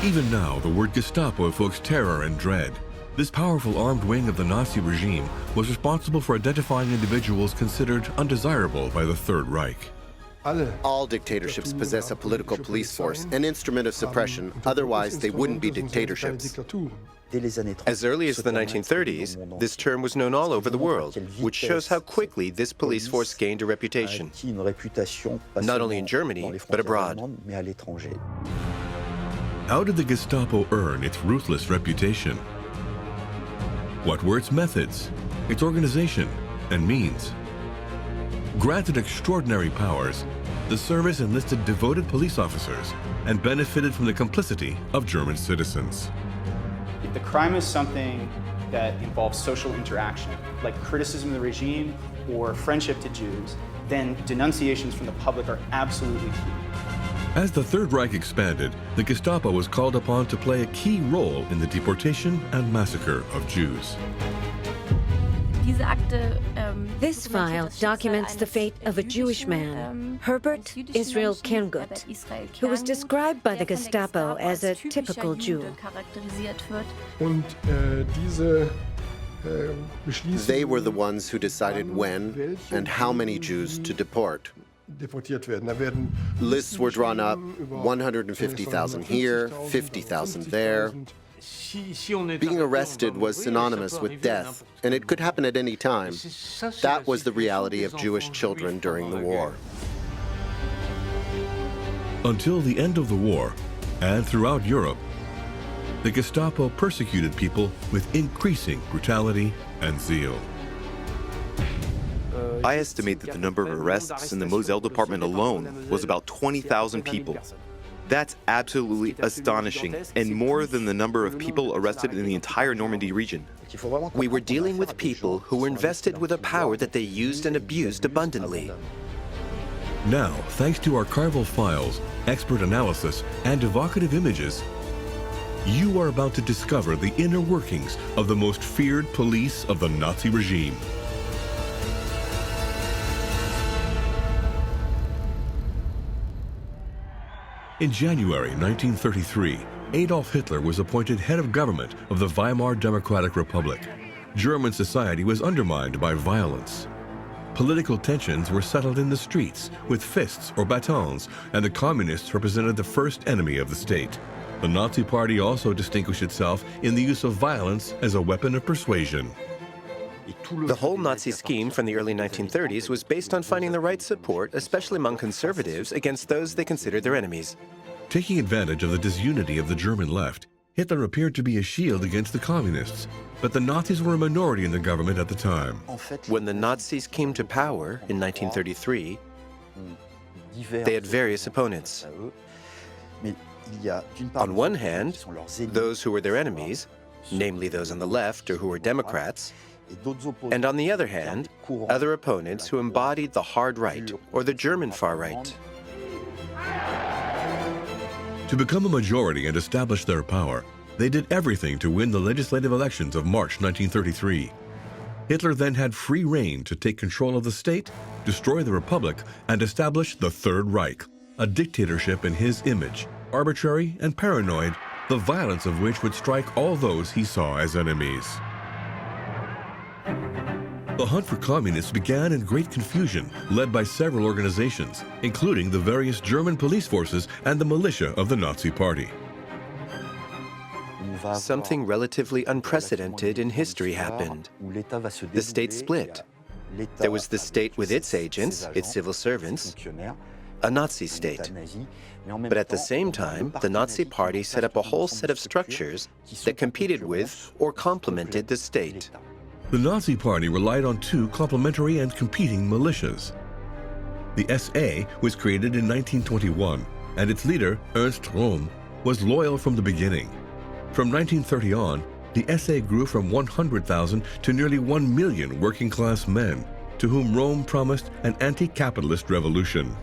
Even now, the word Gestapo evokes terror and dread. This powerful armed wing of the Nazi regime was responsible for identifying individuals considered undesirable by the Third Reich. All dictatorships possess a political police force, an instrument of suppression, otherwise they wouldn't be dictatorships. As early as the 1930s, this term was known all over the world, which shows how quickly this police force gained a reputation, not only in Germany, but abroad. How did the Gestapo earn its ruthless reputation? What were its methods, its organization, and means? Granted extraordinary powers, the service enlisted devoted police officers and benefited from the complicity of German citizens. If the crime is something that involves social interaction, like criticism of the regime or friendship to Jews, then denunciations from the public are absolutely key. As the Third Reich expanded, the Gestapo was called upon to play a key role in the deportation and massacre of Jews. This file documents the fate of a Jewish man, Herbert Israel Kerngut, who was described by the Gestapo as a typical Jew. They were the ones who decided when and how many Jews to deport. Lists were drawn up, 150,000 here, 50,000 there. Being arrested was synonymous with death, and it could happen at any time. That was the reality of Jewish children during the war. Until the end of the war, and throughout Europe, the Gestapo persecuted people with increasing brutality and zeal. I estimate that the number of arrests in the Moselle department alone was about 20,000 people. That's absolutely astonishing, and more than the number of people arrested in the entire Normandy region. We were dealing with people who were invested with a power that they used and abused abundantly. Now, thanks to archival files, expert analysis, and evocative images, you are about to discover the inner workings of the most feared police of the Nazi regime. In January 1933, Adolf Hitler was appointed head of government of the Weimar Democratic Republic. German society was undermined by violence. Political tensions were settled in the streets with fists or batons, and the communists represented the first enemy of the state. The Nazi Party also distinguished itself in the use of violence as a weapon of persuasion. The whole Nazi scheme from the early 1930s was based on finding the right support, especially among conservatives, against those they considered their enemies. Taking advantage of the disunity of the German left, Hitler appeared to be a shield against the communists, but the Nazis were a minority in the government at the time. When the Nazis came to power in 1933, they had various opponents. On one hand, those who were their enemies, namely those on the left or who were Democrats, and on the other hand, other opponents who embodied the hard right or the German far right. To become a majority and establish their power, they did everything to win the legislative elections of March 1933. Hitler then had free rein to take control of the state, destroy the republic, and establish the Third Reich, a dictatorship in his image, arbitrary and paranoid, the violence of which would strike all those he saw as enemies. The hunt for communists began in great confusion, led by several organizations, including the various German police forces and the militia of the Nazi Party. Something relatively unprecedented in history happened. The state split. There was the state with its agents, its civil servants, a Nazi state. But at the same time, the Nazi Party set up a whole set of structures that competed with or complemented the state. The Nazi Party relied on two complementary and competing militias. The SA was created in 1921, and its leader, Ernst Röhm, was loyal from the beginning. From 1930 on, the SA grew from 100,000 to nearly 1 million working-class men, to whom Röhm promised an anti-capitalist revolution.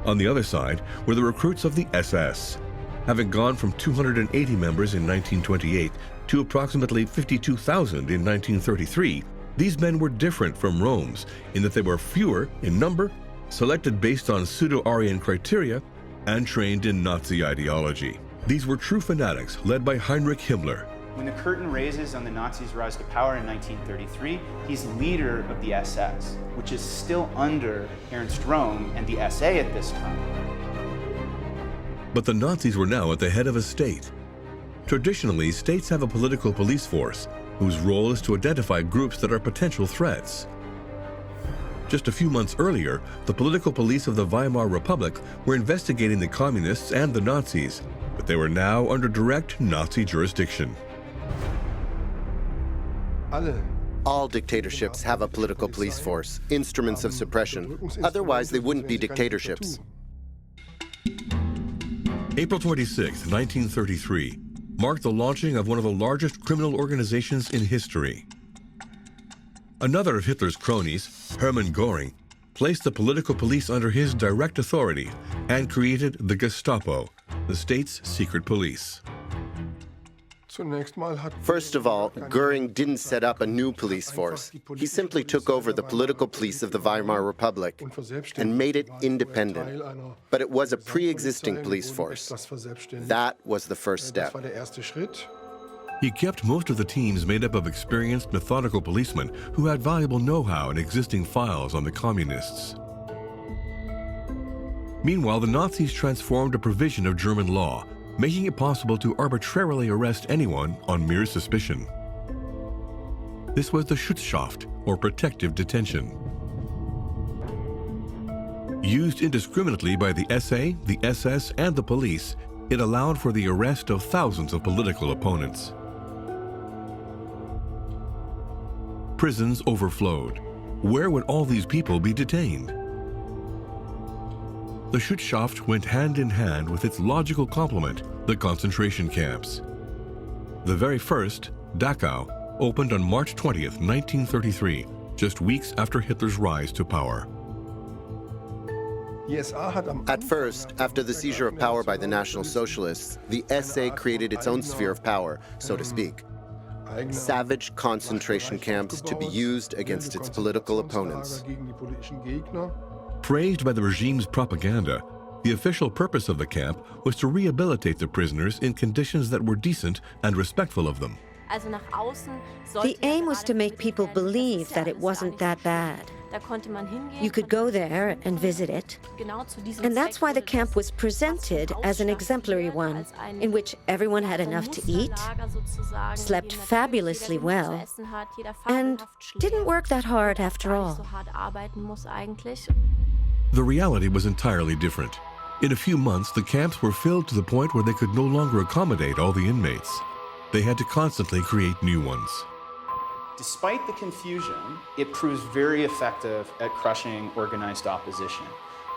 On the other side were the recruits of the SS. Having gone from 280 members in 1928 to approximately 52,000 in 1933, these men were different from Röhm's in that they were fewer in number, selected based on pseudo-Aryan criteria, and trained in Nazi ideology. These were true fanatics led by Heinrich Himmler. When the curtain raises on the Nazis' rise to power in 1933, he's leader of the SS, which is still under Ernst Röhm and the SA at this time. But the Nazis were now at the head of a state. Traditionally, states have a political police force whose role is to identify groups that are potential threats. Just a few months earlier, the political police of the Weimar Republic were investigating the communists and the Nazis, but they were now under direct Nazi jurisdiction. All dictatorships have a political police force, instruments of suppression. Otherwise, they wouldn't be dictatorships. April 26, 1933, marked the launching of one of the largest criminal organizations in history. Another of Hitler's cronies, Hermann Göring, placed the political police under his direct authority and created the Gestapo, the state's secret police. First of all, Göring didn't set up a new police force. He simply took over the political police of the Weimar Republic and made it independent. But it was a pre-existing police force. That was the first step. He kept most of the teams made up of experienced, methodical policemen who had valuable know-how and existing files on the communists. Meanwhile, the Nazis transformed a provision of German law, making it possible to arbitrarily arrest anyone on mere suspicion. This was the Schutzhaft, or protective detention. Used indiscriminately by the SA, the SS, and the police, it allowed for the arrest of thousands of political opponents. Prisons overflowed. Where would all these people be detained? The Schutzhaft went hand in hand with its logical complement, the concentration camps. The very first, Dachau, opened on March 20th, 1933, just weeks after Hitler's rise to power. At first, after the seizure of power by the National Socialists, the SA created its own sphere of power, so to speak. Savage concentration camps to be used against its political opponents. Praised by the regime's propaganda, the official purpose of the camp was to rehabilitate the prisoners in conditions that were decent and respectful of them. The aim was to make people believe that it wasn't that bad. You could go there and visit it. And that's why the camp was presented as an exemplary one, in which everyone had enough to eat, slept fabulously well, and didn't work that hard after all. The reality was entirely different. In a few months, the camps were filled to the point where they could no longer accommodate all the inmates. They had to constantly create new ones. Despite the confusion, it proves very effective at crushing organized opposition.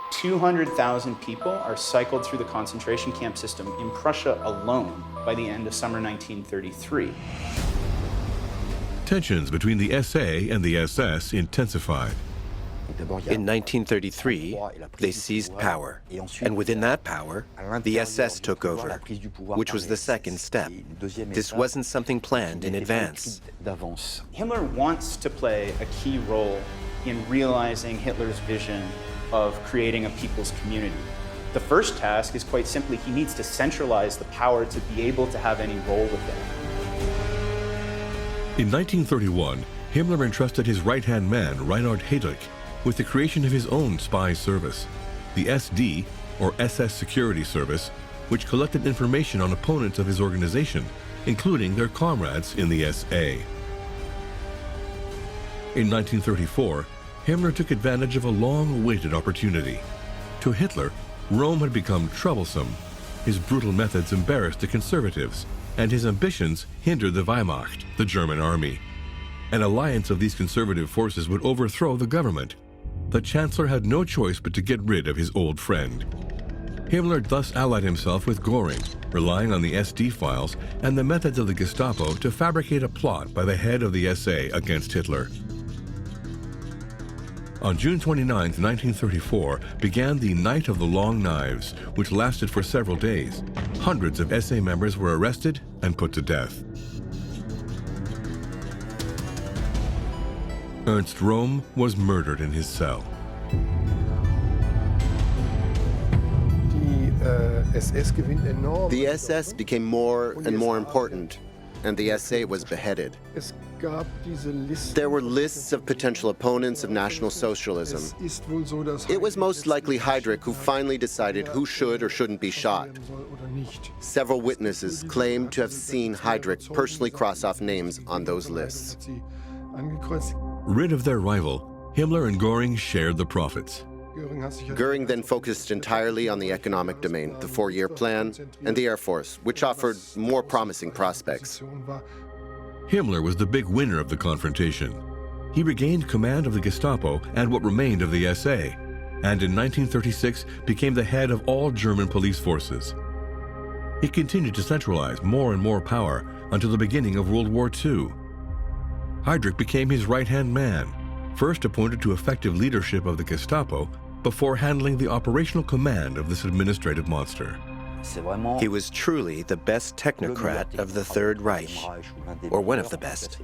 200,000 people are cycled through the concentration camp system in Prussia alone by the end of summer 1933. Tensions between the SA and the SS intensified. In 1933, they seized power, and within that power, the SS took over, which was the second step. This wasn't something planned in advance. Himmler wants to play a key role in realizing Hitler's vision of creating a people's community. The first task is quite simply he needs to centralize the power to be able to have any role within it. In 1931, Himmler entrusted his right-hand man, Reinhard Heydrich, with the creation of his own spy service, the SD, or SS Security Service, which collected information on opponents of his organization, including their comrades in the SA. In 1934, Himmler took advantage of a long-awaited opportunity. To Hitler, Rome had become troublesome. His brutal methods embarrassed the conservatives, and his ambitions hindered the Wehrmacht, the German army. An alliance of these conservative forces would overthrow the government. The Chancellor had no choice but to get rid of his old friend. Himmler thus allied himself with Göring, relying on the SD files and the methods of the Gestapo to fabricate a plot by the head of the SA against Hitler. On June 29, 1934, began the Night of the Long Knives, which lasted for several days. Hundreds of SA members were arrested and put to death. Ernst Röhm was murdered in his cell. The SS became more and more important, and the SA was beheaded. There were lists of potential opponents of National Socialism. It was most likely Heydrich who finally decided who should or shouldn't be shot. Several witnesses claimed to have seen Heydrich personally cross off names on those lists. Rid of their rival, Himmler and Göring shared the profits. Göring then focused entirely on the economic domain, the four-year plan, and the Air Force, which offered more promising prospects. Himmler was the big winner of the confrontation. He regained command of the Gestapo and what remained of the SA, and in 1936 became the head of all German police forces. He continued to centralize more and more power until the beginning of World War II. Heydrich became his right-hand man, first appointed to effective leadership of the Gestapo before handling the operational command of this administrative monster. He was truly the best technocrat of the Third Reich, or one of the best.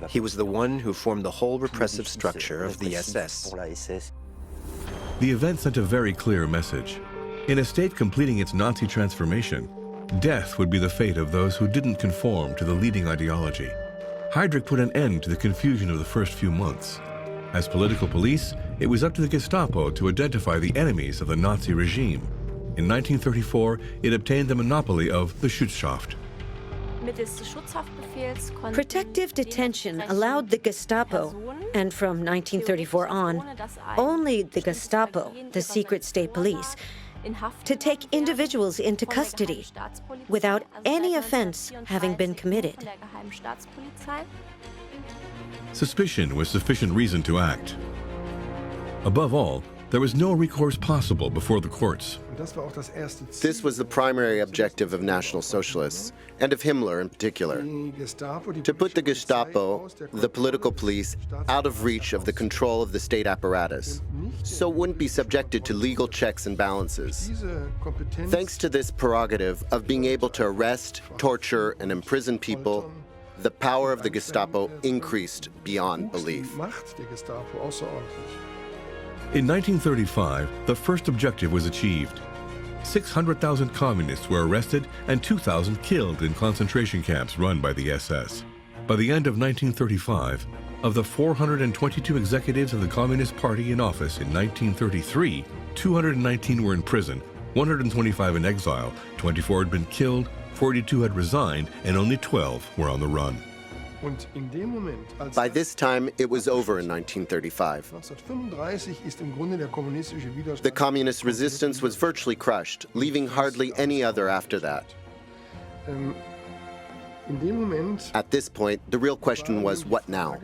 He was the one who formed the whole repressive structure of the SS. The event sent a very clear message. In a state completing its Nazi transformation, death would be the fate of those who didn't conform to the leading ideology. Heydrich put an end to the confusion of the first few months. As political police, it was up to the Gestapo to identify the enemies of the Nazi regime. In 1934, it obtained the monopoly of the Schutzhaft. Protective detention allowed the Gestapo, and from 1934 on, only the Gestapo, the secret state police, to take individuals into custody without any offense having been committed. Suspicion was sufficient reason to act. Above all, there was no recourse possible before the courts. This was the primary objective of National Socialists, and of Himmler in particular, to put the Gestapo, the political police, out of reach of the control of the state apparatus, so it wouldn't be subjected to legal checks and balances. Thanks to this prerogative of being able to arrest, torture, and imprison people, the power of the Gestapo increased beyond belief. In 1935, the first objective was achieved. 600,000 communists were arrested and 2,000 killed in concentration camps run by the SS. By the end of 1935, of the 422 executives of the Communist Party in office in 1933, 219 were in prison, 125 in exile, 24 had been killed, 42 had resigned, and only 12 were on the run. By this time, it was over in 1935. The communist resistance was virtually crushed, leaving hardly any other after that. At this point, the real question was, what now?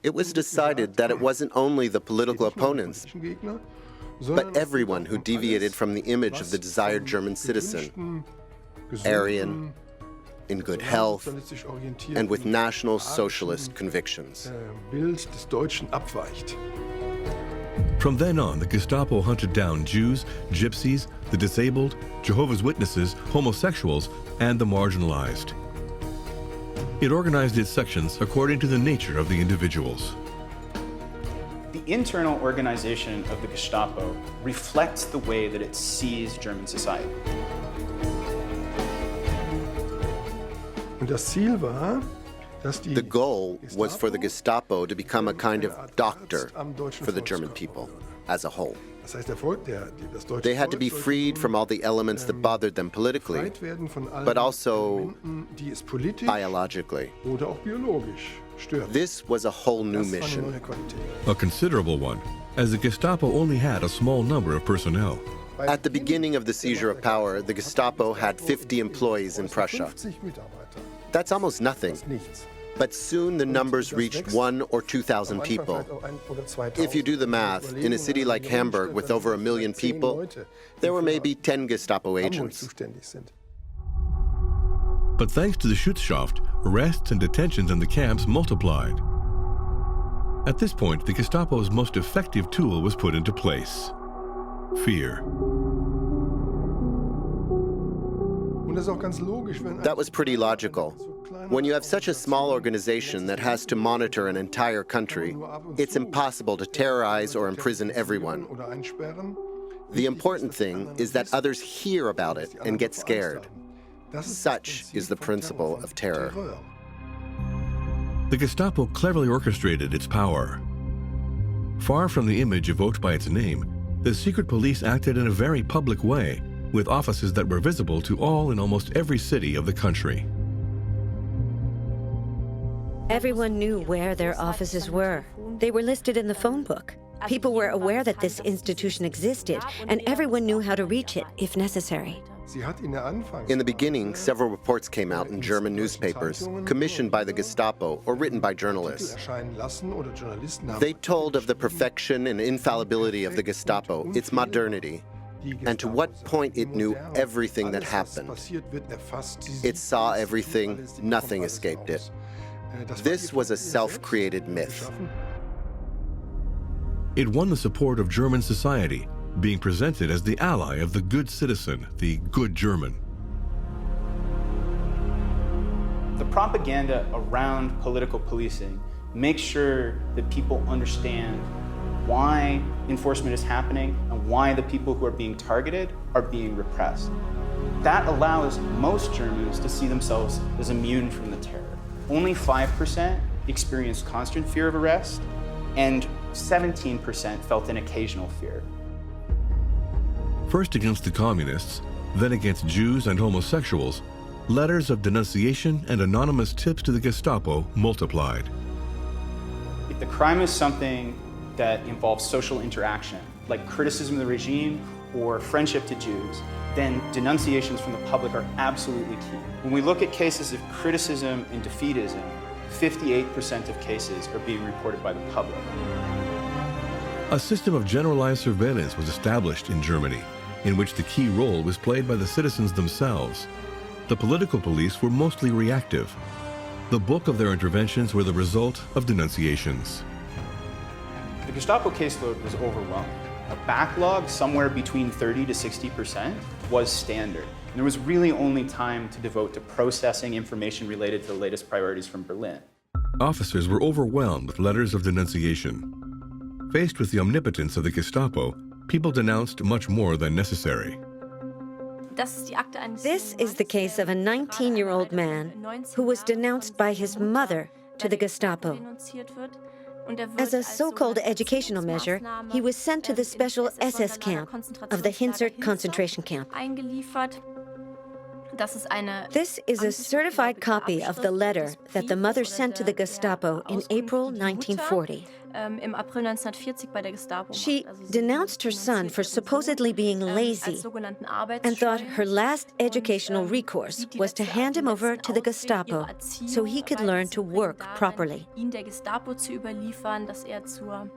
It was decided that it wasn't only the political opponents, but everyone who deviated from the image of the desired German citizen, Aryan, in good health, and with National Socialist convictions. From then on, the Gestapo hunted down Jews, Gypsies, the disabled, Jehovah's Witnesses, homosexuals, and the marginalized. It organized its sections according to the nature of the individuals. The internal organization of the Gestapo reflects the way that it sees German society. The goal was for the Gestapo to become a kind of doctor for the German people as a whole. They had to be freed from all the elements that bothered them politically, but also biologically. This was a whole new mission. A considerable one, as the Gestapo only had a small number of personnel. At the beginning of the seizure of power, the Gestapo had 50 employees in Prussia. That's almost nothing. But soon the numbers reached 1,000 or 2,000 people. If you do the math, in a city like Hamburg with over 1 million people, there were maybe 10 Gestapo agents. But thanks to the Schutzhaft, arrests and detentions in the camps multiplied. At this point, the Gestapo's most effective tool was put into place: fear. That was pretty logical. When you have such a small organization that has to monitor an entire country, it's impossible to terrorize or imprison everyone. The important thing is that others hear about it and get scared. Such is the principle of terror. The Gestapo cleverly orchestrated its power. Far from the image evoked by its name, the secret police acted in a very public way, with offices that were visible to all in almost every city of the country. Everyone knew where their offices were. They were listed in the phone book. People were aware that this institution existed, and everyone knew how to reach it if necessary. In the beginning, several reports came out in German newspapers, commissioned by the Gestapo or written by journalists. They told of the perfection and infallibility of the Gestapo, its modernity, and to what point it knew everything that happened. It saw everything, nothing escaped it. This was a self-created myth. It won the support of German society, being presented as the ally of the good citizen, the good German. The propaganda around political policing makes sure that people understand why enforcement is happening and why the people who are being targeted are being repressed. That allows most Germans to see themselves as immune from the terror. Only 5% experienced constant fear of arrest, and 17% felt an occasional fear. First against the communists, then against Jews and homosexuals, letters of denunciation and anonymous tips to the Gestapo multiplied. If the crime is something that involves social interaction, like criticism of the regime or friendship to Jews, then denunciations from the public are absolutely key. When we look at cases of criticism and defeatism, 58% of cases are being reported by the public. A system of generalized surveillance was established in Germany, in which the key role was played by the citizens themselves. The political police were mostly reactive. The bulk of their interventions were the result of denunciations. The Gestapo caseload was overwhelming. A backlog somewhere between 30 to 60% was standard. And there was really only time to devote to processing information related to the latest priorities from Berlin. Officers were overwhelmed with letters of denunciation. Faced with the omnipotence of the Gestapo, people denounced much more than necessary. This is the case of a 19-year-old man who was denounced by his mother to the Gestapo. As a so-called educational measure, he was sent to the special SS camp of the Hinzert concentration camp. This is a certified copy of the letter that the mother sent to the Gestapo in April 1940. She denounced her son for supposedly being lazy and thought her last educational recourse was to hand him over to the Gestapo so he could learn to work properly.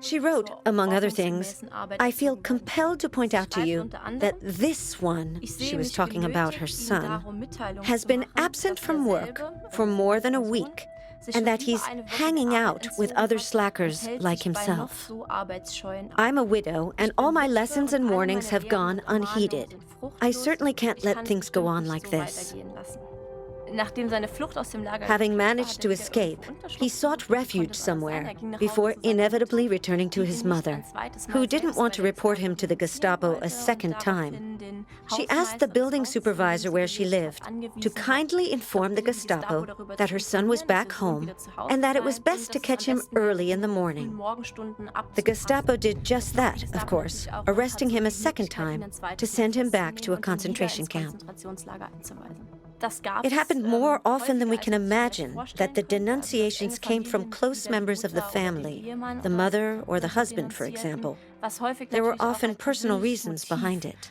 She wrote, among other things, "I feel compelled to point out to you that this one," she was talking about her son, "has been absent from work for more than a week, and that he's hanging out with other slackers like himself. I'm a widow, and all my lessons and warnings have gone unheeded. I certainly can't let things go on like this." Having managed to escape, he sought refuge somewhere before inevitably returning to his mother, who didn't want to report him to the Gestapo a second time. She asked the building supervisor where she lived to kindly inform the Gestapo that her son was back home and that it was best to catch him early in the morning. The Gestapo did just that, of course, arresting him a second time to send him back to a concentration camp. It happened more often than we can imagine that the denunciations came from close members of the family, the mother or the husband, for example. There were often personal reasons behind it.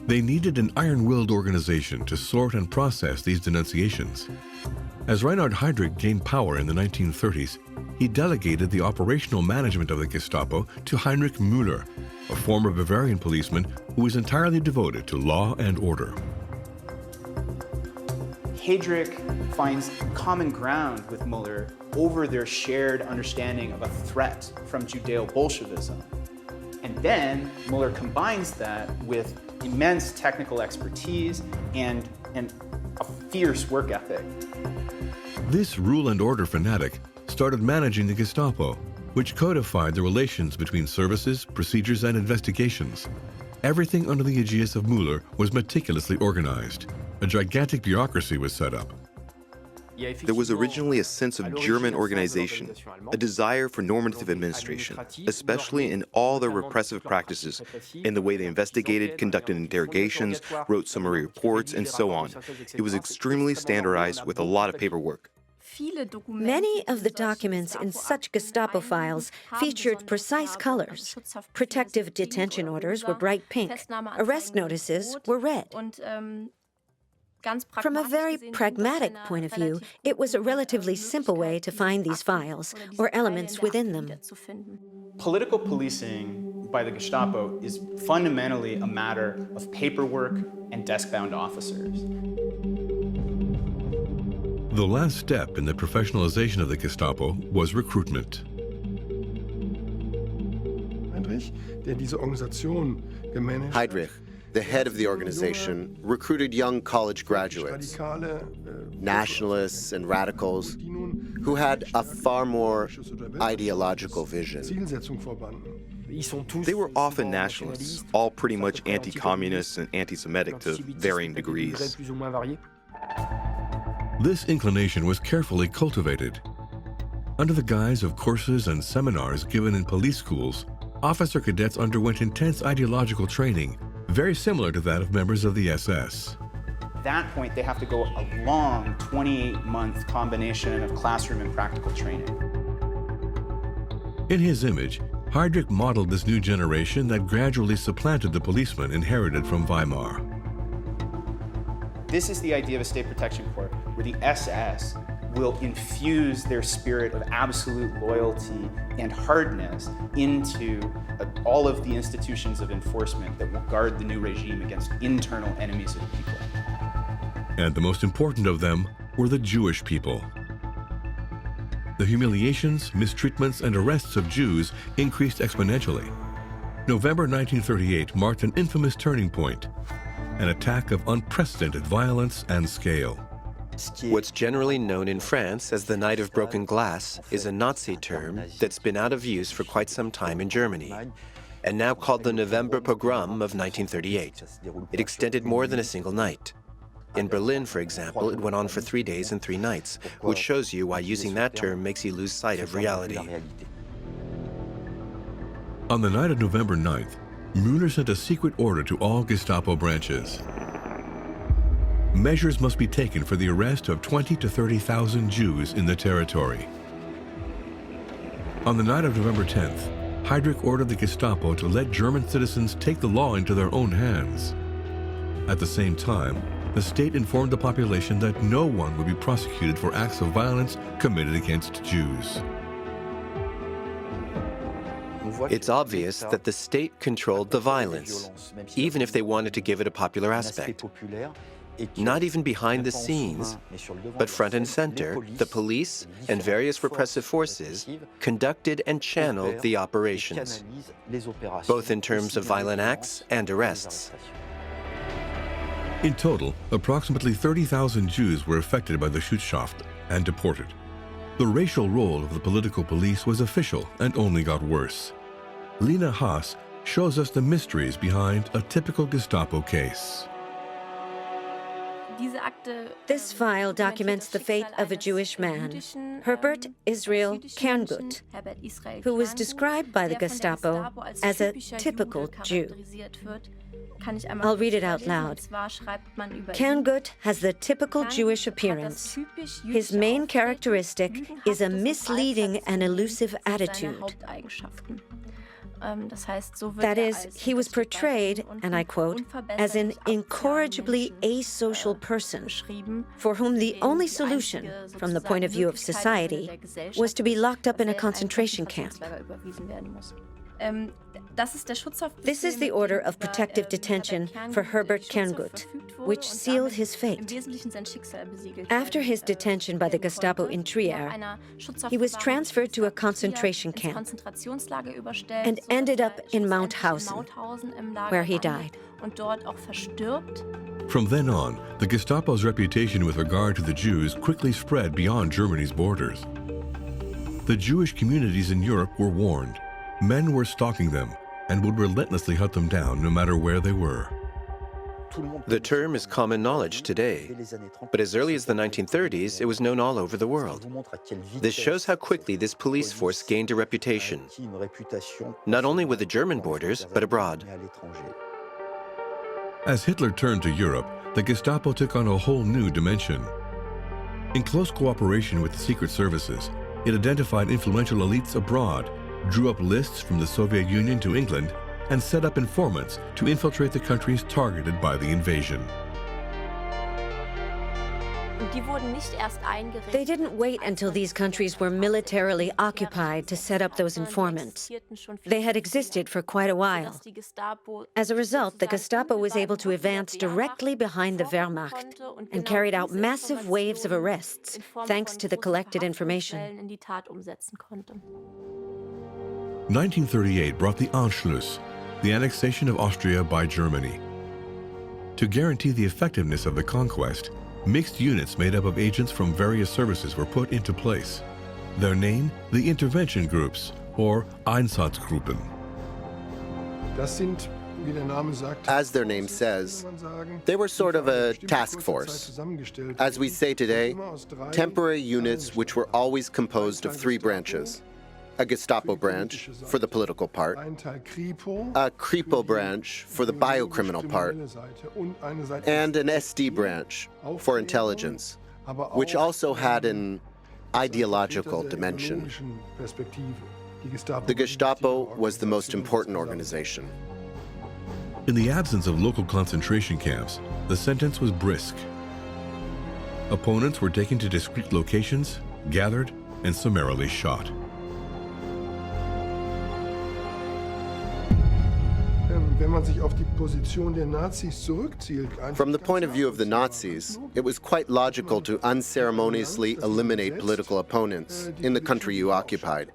They needed an iron-willed organization to sort and process these denunciations. As Reinhard Heydrich gained power in the 1930s, he delegated the operational management of the Gestapo to Heinrich Müller, a former Bavarian policeman who was entirely devoted to law and order. Heydrich finds common ground with Müller over their shared understanding of a threat from Judeo-Bolshevism. And then Müller combines that with immense technical expertise and a fierce work ethic. This rule and order fanatic started managing the Gestapo, which codified the relations between services, procedures, and investigations. Everything under the aegis of Müller was meticulously organized. A gigantic bureaucracy was set up. There was originally a sense of German organization, a desire for normative administration, especially in all their repressive practices, in the way they investigated, conducted interrogations, wrote summary reports, and so on. It was extremely standardized with a lot of paperwork. Many of the documents in such Gestapo files featured precise colors. Protective detention orders were bright pink. Arrest notices were red. From a very pragmatic point of view, it was a relatively simple way to find these files, or elements within them. Political policing by the Gestapo is fundamentally a matter of paperwork and desk-bound officers. The last step in the professionalization of the Gestapo was recruitment. Heydrich, the head of the organization, recruited young college graduates, nationalists and radicals, who had a far more ideological vision. They were often nationalists, all pretty much anti-communist and anti-Semitic to varying degrees. This inclination was carefully cultivated. Under the guise of courses and seminars given in police schools, officer cadets underwent intense ideological training, very similar to that of members of the SS. At that point, they have to go a long 28-month combination of classroom and practical training. In his image, Heydrich modeled this new generation that gradually supplanted the policemen inherited from Weimar. This is the idea of a state protection corps, where the SS will infuse their spirit of absolute loyalty and hardness into all of the institutions of enforcement that will guard the new regime against internal enemies of the people. And the most important of them were the Jewish people. The humiliations, mistreatments, and arrests of Jews increased exponentially. November 1938 marked an infamous turning point, an attack of unprecedented violence and scale. What's generally known in France as the Night of Broken Glass is a Nazi term that's been out of use for quite some time in Germany, and now called the November Pogrom of 1938. It extended more than a single night. In Berlin, for example, it went on for 3 days and 3 nights, which shows you why using that term makes you lose sight of reality. On the night of November 9th, Müller sent a secret order to all Gestapo branches. Measures must be taken for the arrest of 20 to 30,000 Jews in the territory. On the night of November 10th, Heydrich ordered the Gestapo to let German citizens take the law into their own hands. At the same time, the state informed the population that no one would be prosecuted for acts of violence committed against Jews. It's obvious that the state controlled the violence, even if they wanted to give it a popular aspect. Not even behind the scenes, but front and center, the police and various repressive forces conducted and channeled the operations, both in terms of violent acts and arrests. In total, approximately 30,000 Jews were affected by the Schutzschaft and deported. The racial role of the political police was official and only got worse. Lena Haas shows us the mysteries behind a typical Gestapo case. This file documents the fate of a Jewish man, Herbert Israel Kerngut, who was described by the Gestapo as a typical Jew. I'll read it out loud. Kerngut has the typical Jewish appearance. His main characteristic is a misleading and elusive attitude. That is, he was portrayed, and I quote, as an incorrigibly asocial person for whom the only solution, from the point of view of society, was to be locked up in a concentration camp. This is the order of protective detention for Herbert Kerngut, which sealed his fate. After his detention by the Gestapo in Trier, he was transferred to a concentration camp and ended up in Mauthausen, where he died. From then on, the Gestapo's reputation with regard to the Jews quickly spread beyond Germany's borders. the Jewish communities in Europe were warned. Men were stalking them and would relentlessly hunt them down no matter where they were. The term is common knowledge today, but as early as the 1930s, it was known all over the world. This shows how quickly this police force gained a reputation, not only with the German borders, but abroad. As Hitler turned to Europe, the Gestapo took on a whole new dimension. In close cooperation with the secret services, it identified influential elites abroad, drew up lists from the Soviet Union to England, and set up informants to infiltrate the countries targeted by the invasion. They didn't wait until these countries were militarily occupied to set up those informants. They had existed for quite a while. As a result, the Gestapo was able to advance directly behind the Wehrmacht and carried out massive waves of arrests thanks to the collected information. 1938 brought the Anschluss, the annexation of Austria by Germany. To guarantee the effectiveness of the conquest, mixed units made up of agents from various services were put into place. Their name, the intervention groups, or Einsatzgruppen. As their name says, they were sort of a task force. As we say today, temporary units which were always composed of three branches. A Gestapo branch for the political part, a Kripo branch for the biocriminal part, and an SD branch for intelligence, which also had an ideological dimension. The Gestapo was the most important organization. In the absence of local concentration camps, the sentence was brisk. Opponents were taken to discrete locations, gathered, and summarily shot. From the point of view of the Nazis, it was quite logical to unceremoniously eliminate political opponents in the country you occupied,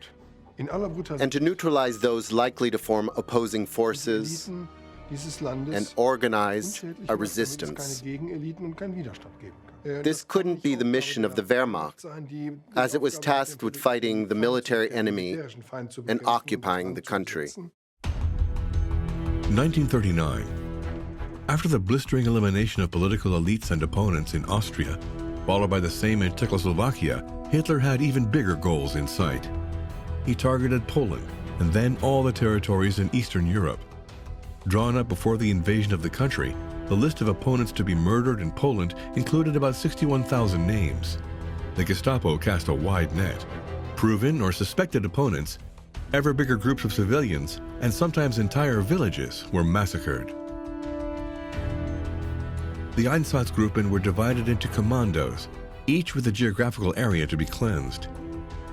and to neutralize those likely to form opposing forces and organize a resistance. This couldn't be the mission of the Wehrmacht, as it was tasked with fighting the military enemy and occupying the country. 1939. After the blistering elimination of political elites and opponents in Austria, followed by the same in Czechoslovakia, Hitler had even bigger goals in sight. He targeted Poland and then all the territories in Eastern Europe. Drawn up before the invasion of the country, the list of opponents to be murdered in Poland included about 61,000 names. The Gestapo cast a wide net. Proven or suspected opponents, ever bigger groups of civilians, and sometimes entire villages were massacred. The Einsatzgruppen were divided into commandos, each with a geographical area to be cleansed.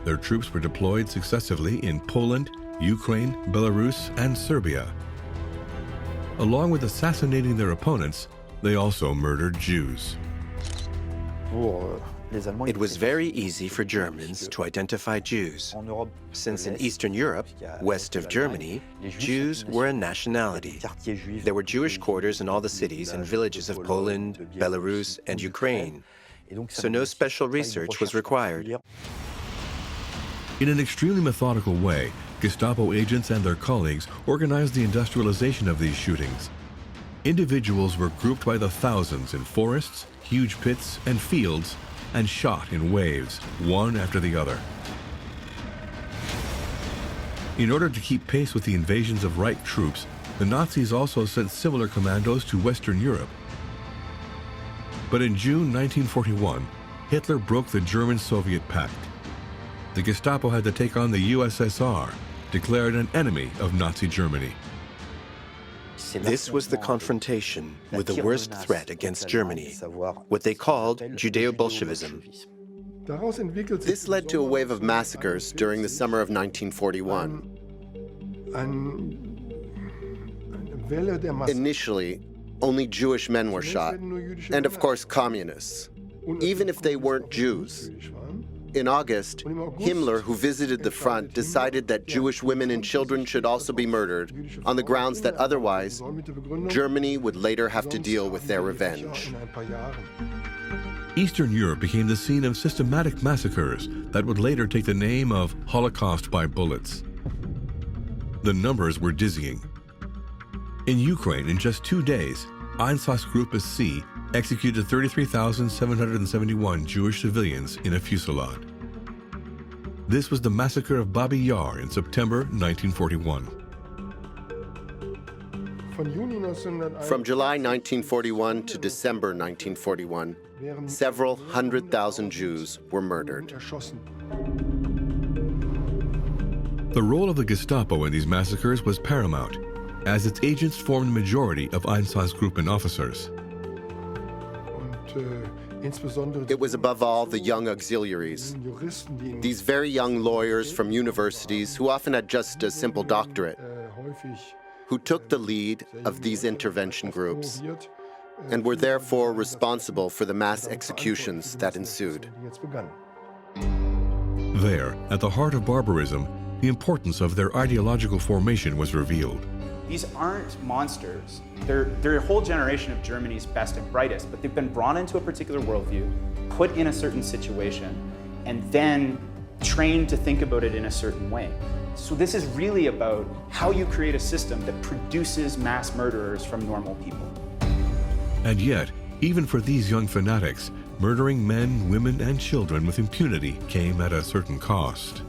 Their troops were deployed successively in Poland, Ukraine, Belarus, and Serbia. Along with assassinating their opponents, they also murdered Jews. It was very easy for Germans to identify Jews, since in Eastern Europe, west of Germany, Jews were a nationality. There were Jewish quarters in all the cities and villages of Poland, Belarus, and Ukraine, so no special research was required. In an extremely methodical way, Gestapo agents and their colleagues organized the industrialization of these shootings. Individuals were grouped by the thousands in forests, huge pits, and fields, and shot in waves, one after the other. In order to keep pace with the invasions of Reich troops, the Nazis also sent similar commandos to Western Europe. But in June 1941, Hitler broke the German-Soviet pact. The Gestapo had to take on the USSR, declared an enemy of Nazi Germany. This was the confrontation with the worst threat against Germany, what they called Judeo-Bolshevism. This led to a wave of massacres during the summer of 1941. Initially, only Jewish men were shot, and of course communists, even if they weren't Jews. In August, Himmler, who visited the front, decided that Jewish women and children should also be murdered, on the grounds that otherwise, Germany would later have to deal with their revenge. Eastern Europe became the scene of systematic massacres that would later take the name of Holocaust by bullets. The numbers were dizzying. In Ukraine, in just 2 days, Einsatzgruppe C executed 33,771 Jewish civilians in a fusillade. This was the massacre of Babi Yar in September 1941. From July 1941 to December 1941, several 100,000 Jews were murdered. The role of the Gestapo in these massacres was paramount, as its agents formed the majority of Einsatzgruppen officers. It was above all the young auxiliaries, these very young lawyers from universities who often had just a simple doctorate, who took the lead of these intervention groups and were therefore responsible for the mass executions that ensued. There, at the heart of barbarism, the importance of their ideological formation was revealed. These aren't monsters. They're a whole generation of Germany's best and brightest, but they've been brought into a particular worldview, put in a certain situation, and then trained to think about it in a certain way. So this is really about how you create a system that produces mass murderers from normal people. And yet, even for these young fanatics, murdering men, women, and children with impunity came at a certain cost.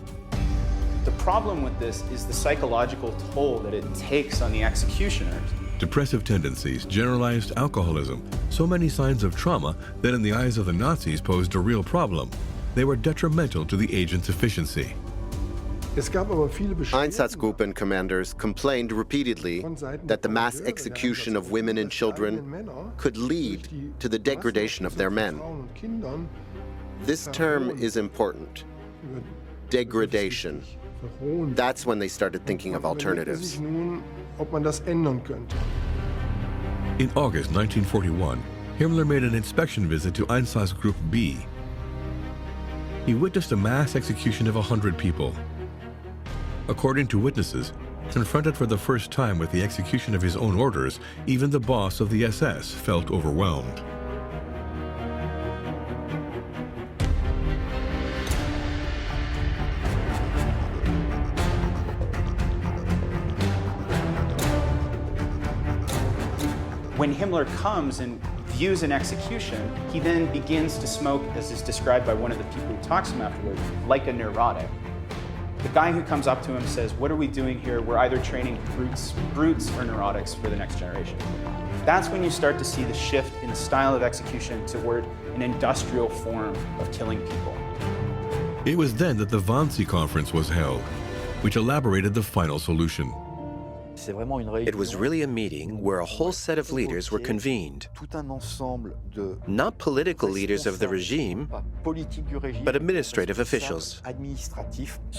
The problem with this is the psychological toll that it takes on the executioners. Depressive tendencies, generalized alcoholism, so many signs of trauma that in the eyes of the Nazis posed a real problem. They were detrimental to the agent's efficiency. Einsatzgruppen commanders complained repeatedly that the mass execution of women and children could lead to the degradation of their men. This term is important. Degradation. That's when they started thinking of alternatives. In August 1941, Himmler made an inspection visit to Einsatzgruppe B. He witnessed a mass execution of 100 people. According to witnesses, confronted for the first time with the execution of his own orders, even the boss of the SS felt overwhelmed. When Himmler comes and views an execution, he then begins to smoke, as is described by one of the people who talks to him afterwards, like a neurotic. The guy who comes up to him says, "What are we doing here? We're either training brutes or neurotics for the next generation." That's when you start to see the shift in the style of execution toward an industrial form of killing people. It was then that the Wannsee Conference was held, which elaborated the final solution. It was really a meeting where a whole set of leaders were convened. Not political leaders of the regime, but administrative officials.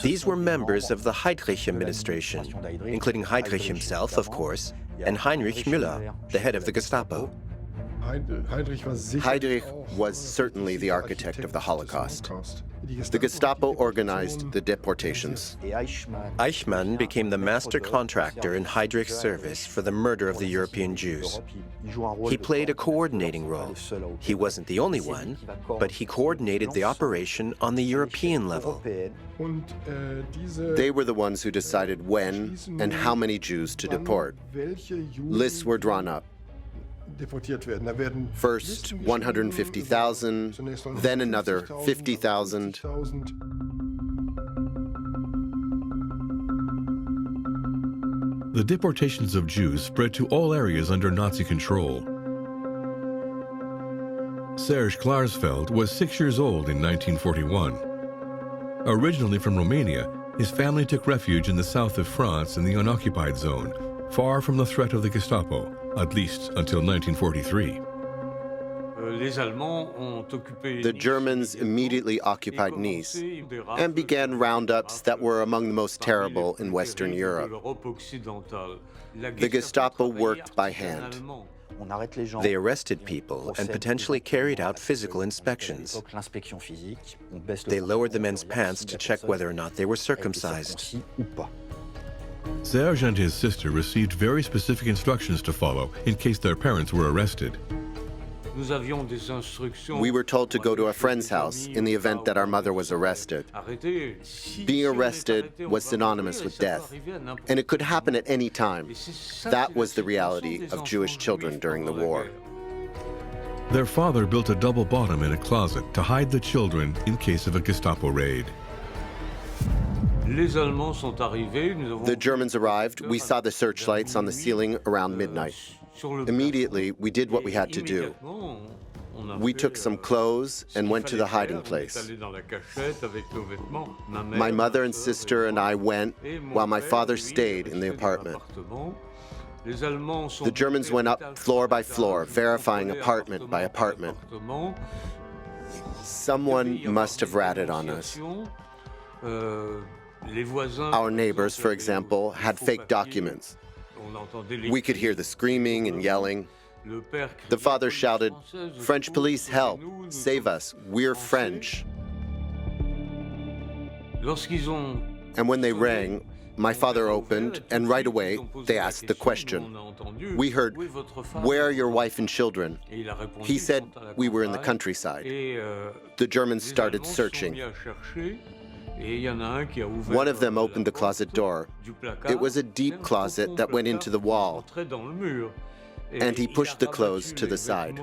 These were members of the Heydrich administration, including Heydrich himself, of course, and Heinrich Müller, the head of the Gestapo. Heydrich was certainly the architect of the Holocaust. The Gestapo organized the deportations. Eichmann became the master contractor in Heydrich's service for the murder of the European Jews. He played a coordinating role. He wasn't the only one, but he coordinated the operation on the European level. They were the ones who decided when and how many Jews to deport. Lists were drawn up. First 150,000, then another 50,000. The deportations of Jews spread to all areas under Nazi control. Serge Klarsfeld was 6 years old in 1941. Originally from Romania, his family took refuge in the south of France in the unoccupied zone, far from the threat of the Gestapo, at least until 1943. The Germans immediately occupied Nice and began roundups that were among the most terrible in Western Europe. The Gestapo worked by hand. They arrested people and potentially carried out physical inspections. They lowered the men's pants to check whether or not they were circumcised. Serge and his sister received very specific instructions to follow in case their parents were arrested. We were told to go to a friend's house in the event that our mother was arrested. Being arrested was synonymous with death, and it could happen at any time. That was the reality of Jewish children during the war. Their father built a double bottom in a closet to hide the children in case of a Gestapo raid. The Germans arrived. We saw the searchlights on the ceiling around midnight. Immediately, we did what we had to do. We took some clothes and went to the hiding place. My mother and sister and I went, while my father stayed in the apartment. The Germans went up floor by floor, verifying apartment by apartment. Someone must have ratted on us. Our neighbors, for example, had fake documents. We could hear the screaming and yelling. The father shouted, "French police, help! Save us! We're French!" And when they rang, my father opened, and right away, they asked the question. We heard, "Where are your wife and children?" He said we were in the countryside. The Germans started searching. One of them opened the closet door. It was a deep closet that went into the wall, and he pushed the clothes to the side.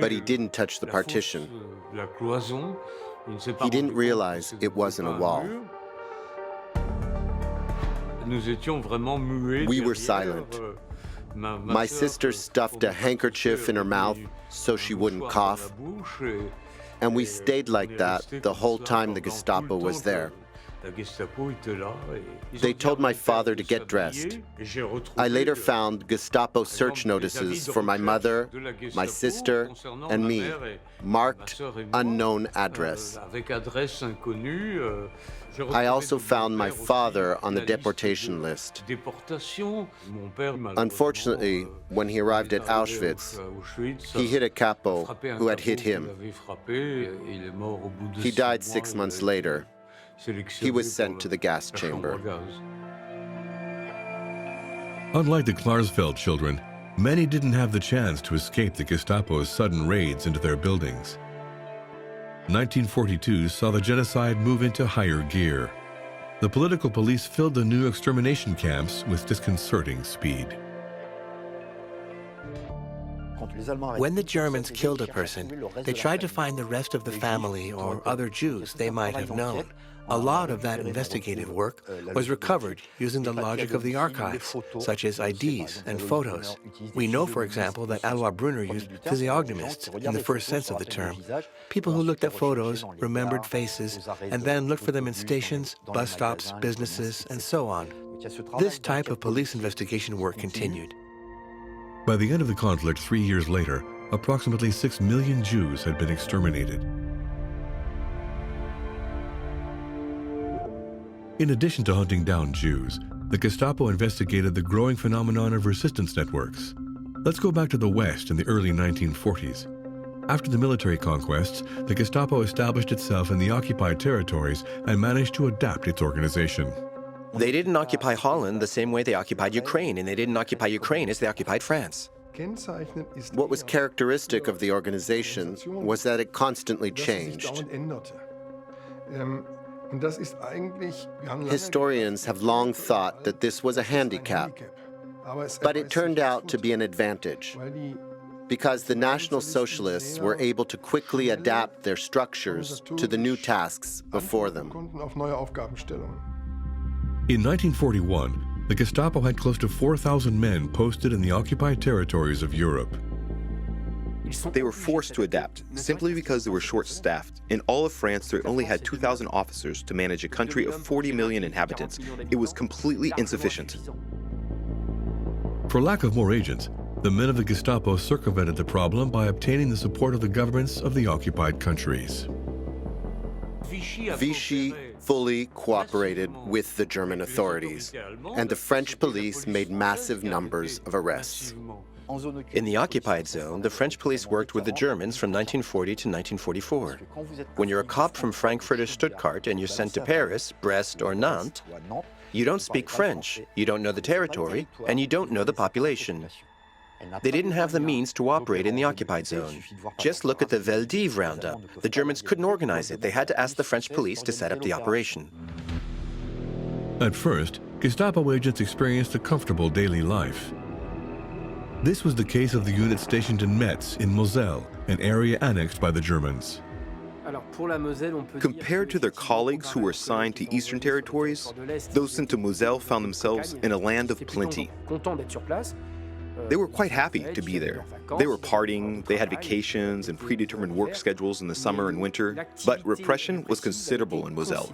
But he didn't touch the partition. He didn't realize it wasn't a wall. We were silent. My sister stuffed a handkerchief in her mouth so she wouldn't cough, and we stayed like that the whole time the Gestapo was there. They told my father to get dressed. I later found Gestapo search notices for my mother, my sister, and me, marked unknown address. I also found my father on the deportation list. Unfortunately, when he arrived at Auschwitz, he hit a capo who had hit him. He died 6 months later. He was sent to the gas chamber. Unlike the Klarsfeld children, many didn't have the chance to escape the Gestapo's sudden raids into their buildings. 1942 saw the genocide move into higher gear. The political police filled the new extermination camps with disconcerting speed. When the Germans killed a person, they tried to find the rest of the family or other Jews they might have known. A lot of that investigative work was recovered using the logic of the archives, such as IDs and photos. We know, for example, that Alois Brunner used physiognomists in the first sense of the term, people who looked at photos, remembered faces, and then looked for them in stations, bus stops, businesses, and so on. This type of police investigation work continued. By the end of the conflict 3 years later, approximately 6 million Jews had been exterminated. In addition to hunting down Jews, the Gestapo investigated the growing phenomenon of resistance networks. Let's go back to the West in the early 1940s. After the military conquests, the Gestapo established itself in the occupied territories and managed to adapt its organization. They didn't occupy Holland the same way they occupied Ukraine, and they didn't occupy Ukraine as they occupied France. What was characteristic of the organization was that it constantly changed. Historians have long thought that this was a handicap, but it turned out to be an advantage, because the National Socialists were able to quickly adapt their structures to the new tasks before them. In 1941, the Gestapo had close to 4,000 men posted in the occupied territories of Europe. They were forced to adapt, simply because they were short-staffed. In all of France, they only had 2,000 officers to manage a country of 40 million inhabitants. It was completely insufficient. For lack of more agents, the men of the Gestapo circumvented the problem by obtaining the support of the governments of the occupied countries. Vichy fully cooperated with the German authorities, and the French police made massive numbers of arrests. In the occupied zone, the French police worked with the Germans from 1940 to 1944. When you're a cop from Frankfurt or Stuttgart and you're sent to Paris, Brest, or Nantes, you don't speak French, you don't know the territory, and you don't know the population. They didn't have the means to operate in the occupied zone. Just look at the Veldiv roundup. The Germans couldn't organize it. They had to ask the French police to set up the operation. At first, Gestapo agents experienced a comfortable daily life. This was the case of the unit stationed in Metz in Moselle, an area annexed by the Germans. Compared to their colleagues who were assigned to eastern territories, those sent to Moselle found themselves in a land of plenty. They were quite happy to be there. They were partying, they had vacations and predetermined work schedules in the summer and winter, but repression was considerable in Moselle.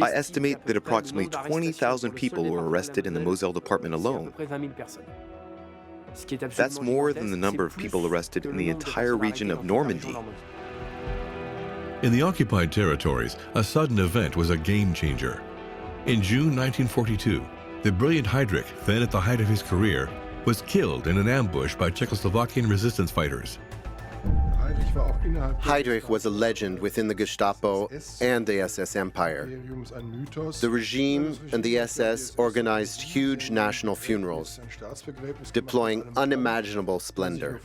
I estimate that approximately 20,000 people were arrested in the Moselle department alone. That's more than the number of people arrested in the entire region of Normandy. In the occupied territories, a sudden event was a game changer. In June 1942, the brilliant Heydrich, then at the height of his career, was killed in an ambush by Czechoslovakian resistance fighters. Heydrich was a legend within the Gestapo and the SS empire. The regime and the SS organized huge national funerals, deploying unimaginable splendor.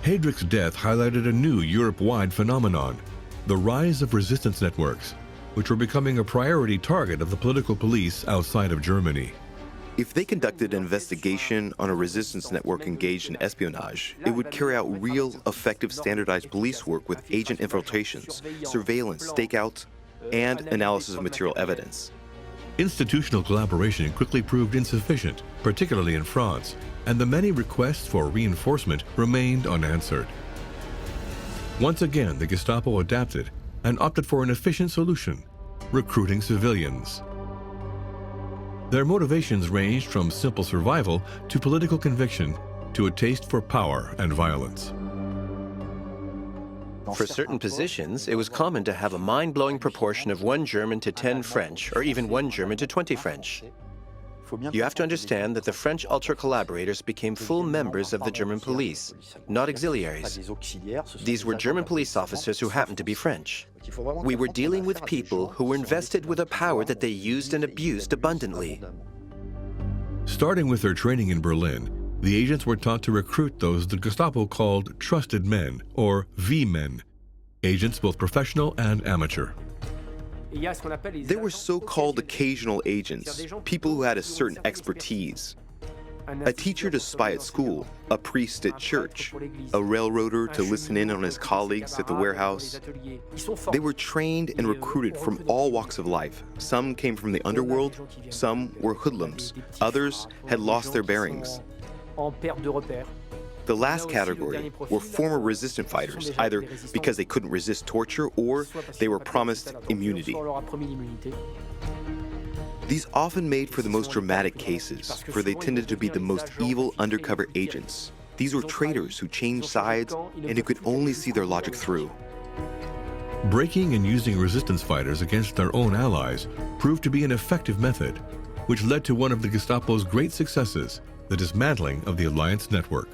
Heydrich's death highlighted a new Europe-wide phenomenon, the rise of resistance networks, which were becoming a priority target of the political police outside of Germany. If they conducted an investigation on a resistance network engaged in espionage, it would carry out real, effective, standardized police work with agent infiltrations, surveillance, stakeouts, and analysis of material evidence. Institutional collaboration quickly proved insufficient, particularly in France, and the many requests for reinforcement remained unanswered. Once again, the Gestapo adapted and opted for an efficient solution: recruiting civilians. Their motivations ranged from simple survival to political conviction to a taste for power and violence. For certain positions, it was common to have a mind-blowing proportion of 1 German to 10 French, or even 1 German to 20 French. You have to understand that the French ultra-collaborators became full members of the German police, not auxiliaries. These were German police officers who happened to be French. We were dealing with people who were invested with a power that they used and abused abundantly. Starting with their training in Berlin, the agents were taught to recruit those the Gestapo called trusted men, or V-men, agents both professional and amateur. There were so-called occasional agents, people who had a certain expertise. A teacher to spy at school, a priest at church, a railroader to listen in on his colleagues at the warehouse. They were trained and recruited from all walks of life. Some came from the underworld, some were hoodlums, others had lost their bearings. The last category were former resistant fighters, either because they couldn't resist torture or they were promised immunity. These often made for the most dramatic cases, for they tended to be the most evil undercover agents. These were traitors who changed sides and who could only see their logic through. Breaking and using resistance fighters against their own allies proved to be an effective method, which led to one of the Gestapo's great successes, the dismantling of the Alliance Network.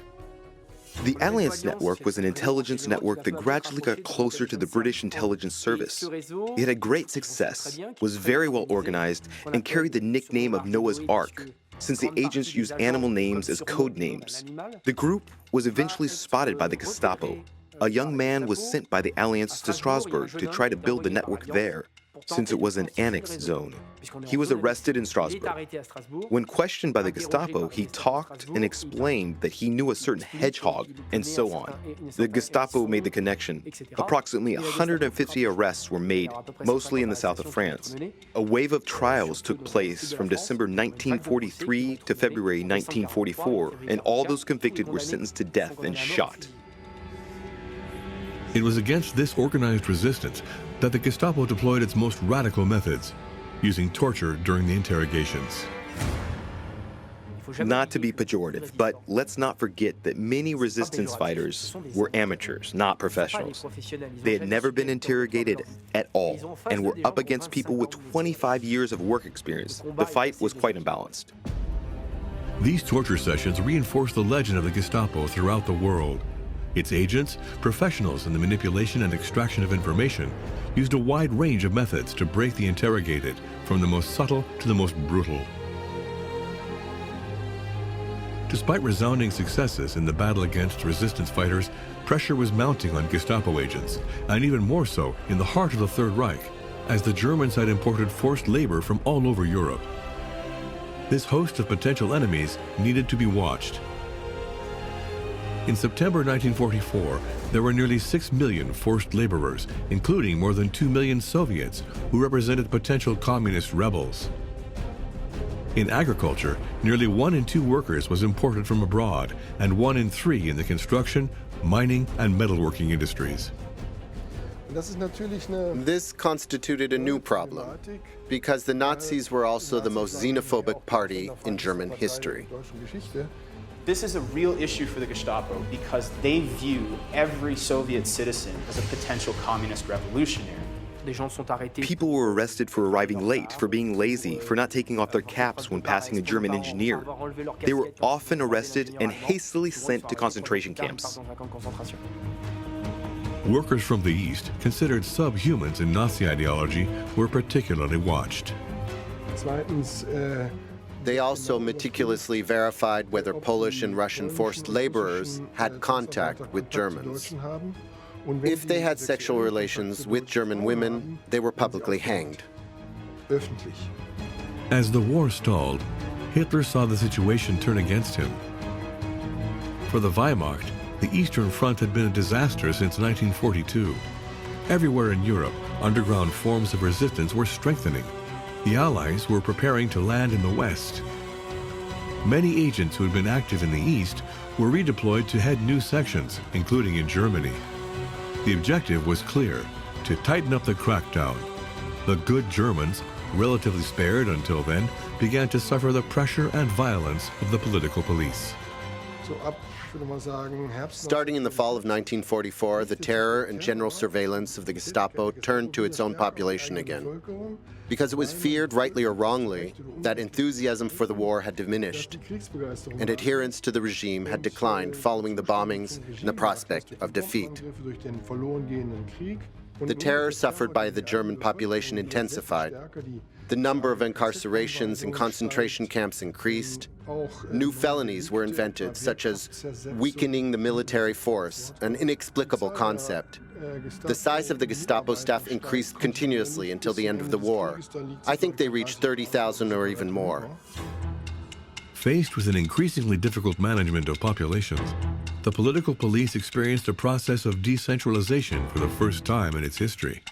The Alliance Network was an intelligence network that gradually got closer to the British intelligence service. It had great success, was very well organized, and carried the nickname of Noah's Ark, since the agents used animal names as code names. The group was eventually spotted by the Gestapo. A young man was sent by the Alliance to Strasbourg to try to build the network there, since it was an annexed zone. He was arrested in Strasbourg. When questioned by the Gestapo, he talked and explained that he knew a certain hedgehog, and so on. The Gestapo made the connection. Approximately 150 arrests were made, mostly in the south of France. A wave of trials took place from December 1943 to February 1944, and all those convicted were sentenced to death and shot. It was against this organized resistance that the Gestapo deployed its most radical methods, using torture during the interrogations. Not to be pejorative, but let's not forget that many resistance fighters were amateurs, not professionals. They had never been interrogated at all and were up against people with 25 years of work experience. The fight was quite imbalanced. These torture sessions reinforced the legend of the Gestapo throughout the world. Its agents, professionals in the manipulation and extraction of information, used a wide range of methods to break the interrogated, from the most subtle to the most brutal. Despite resounding successes in the battle against resistance fighters, pressure was mounting on Gestapo agents, and even more so in the heart of the Third Reich, as the Germans had imported forced labor from all over Europe. This host of potential enemies needed to be watched. In September 1944, there were nearly 6 million forced laborers, including more than 2 million Soviets, who represented potential communist rebels. In agriculture, nearly 1 in 2 workers was imported from abroad, and 1 in 3 in the construction, mining, and metalworking industries. This constituted a new problem, because the Nazis were also the most xenophobic party in German history. This is a real issue for the Gestapo because they view every Soviet citizen as a potential communist revolutionary. People were arrested for arriving late, for being lazy, for not taking off their caps when passing a German engineer. They were often arrested and hastily sent to concentration camps. Workers from the East, considered subhumans in Nazi ideology, were particularly watched. They also meticulously verified whether Polish and Russian forced laborers had contact with Germans. If they had sexual relations with German women, they were publicly hanged. As the war stalled, Hitler saw the situation turn against him. For the Wehrmacht, the Eastern Front had been a disaster since 1942. Everywhere in Europe, underground forms of resistance were strengthening. The Allies were preparing to land in the West. Many agents who had been active in the East were redeployed to head new sections, including in Germany. The objective was clear: to tighten up the crackdown. The good Germans, relatively spared until then, began to suffer the pressure and violence of the political police. Starting in the fall of 1944, the terror and general surveillance of the Gestapo turned to its own population again, because it was feared, rightly or wrongly, that enthusiasm for the war had diminished, and adherence to the regime had declined following the bombings and the prospect of defeat. The terror suffered by the German population intensified. The number of incarcerations and concentration camps increased. New felonies were invented, such as weakening the military force, an inexplicable concept. The size of the Gestapo staff increased continuously until the end of the war. I think they reached 30,000 or even more. Faced with an increasingly difficult management of populations, the political police experienced a process of decentralization for the first time in its history.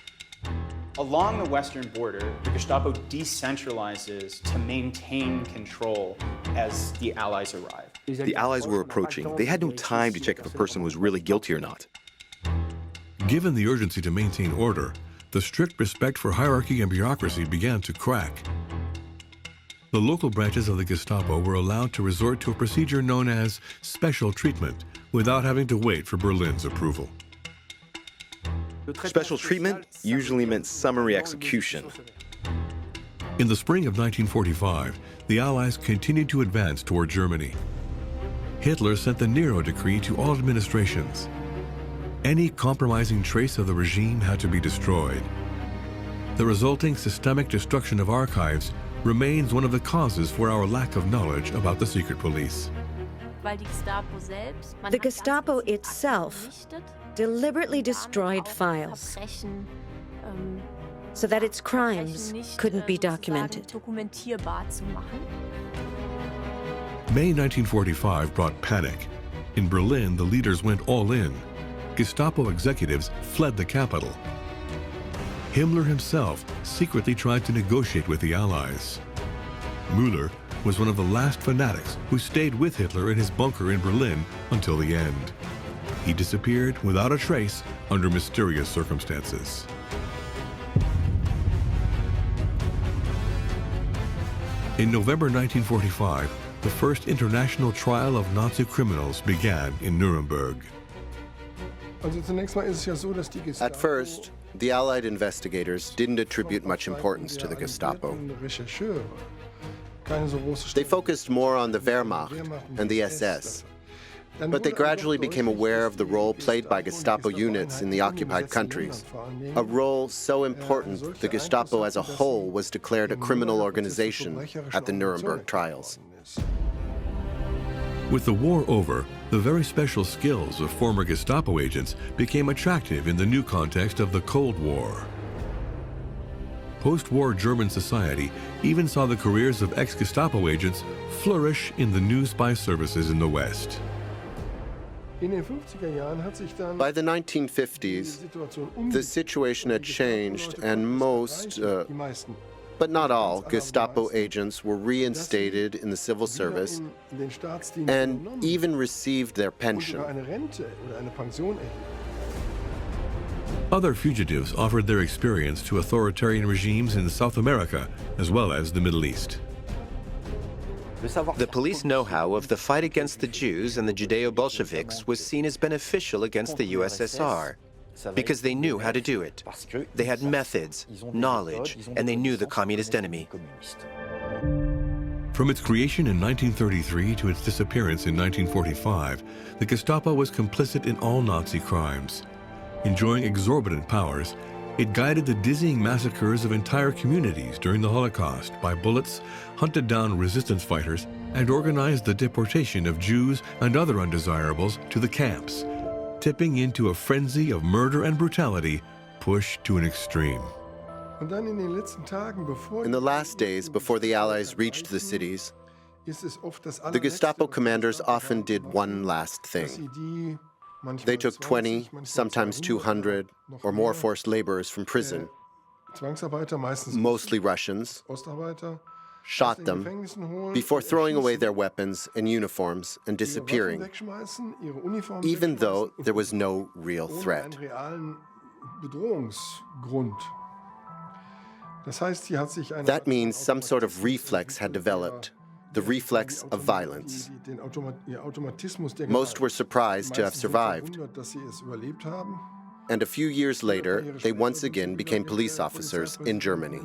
Along the western border, the Gestapo decentralizes to maintain control as the Allies arrive. The Allies were approaching. They had no time to check if a person was really guilty or not. Given the urgency to maintain order, the strict respect for hierarchy and bureaucracy began to crack. The local branches of the Gestapo were allowed to resort to a procedure known as special treatment without having to wait for Berlin's approval. Special treatment usually meant summary execution. In the spring of 1945, the Allies continued to advance toward Germany. Hitler sent the Nero decree to all administrations. Any compromising trace of the regime had to be destroyed. The resulting systemic destruction of archives remains one of the causes for our lack of knowledge about the secret police. The Gestapo itself deliberately destroyed files so that its crimes couldn't be documented. May 1945 brought panic. In Berlin, the leaders went all in. Gestapo executives fled the capital. Himmler himself secretly tried to negotiate with the Allies. Müller was one of the last fanatics who stayed with Hitler in his bunker in Berlin until the end. He disappeared without a trace under mysterious circumstances. In November 1945, the first international trial of Nazi criminals began in Nuremberg. At first, the Allied investigators didn't attribute much importance to the Gestapo. They focused more on the Wehrmacht and the SS, but they gradually became aware of the role played by Gestapo units in the occupied countries, a role so important the Gestapo as a whole was declared a criminal organization at the Nuremberg trials. With the war over, the very special skills of former Gestapo agents became attractive in the new context of the Cold War. Post-war German society even saw the careers of ex-Gestapo agents flourish in the new spy services in the West. By the 1950s, the situation had changed, and most, but not all, Gestapo agents were reinstated in the civil service and even received their pension. Other fugitives offered their experience to authoritarian regimes in South America as well as the Middle East. The police know-how of the fight against the Jews and the Judeo-Bolsheviks was seen as beneficial against the USSR because they knew how to do it. They had methods, knowledge, and they knew the communist enemy. From its creation in 1933 to its disappearance in 1945, the Gestapo was complicit in all Nazi crimes. Enjoying exorbitant powers, it guided the dizzying massacres of entire communities during the Holocaust by bullets, hunted down resistance fighters, and organized the deportation of Jews and other undesirables to the camps, tipping into a frenzy of murder and brutality pushed to an extreme. In the last days before the Allies reached the cities, the Gestapo commanders often did one last thing. They took 20, sometimes 200, or more forced laborers from prison, mostly Russians, shot them before throwing away their weapons and uniforms and disappearing, even though there was no real threat. That means some sort of reflex had developed, the reflex of violence. Most were surprised to have survived. And a few years later, they once again became police officers in Germany.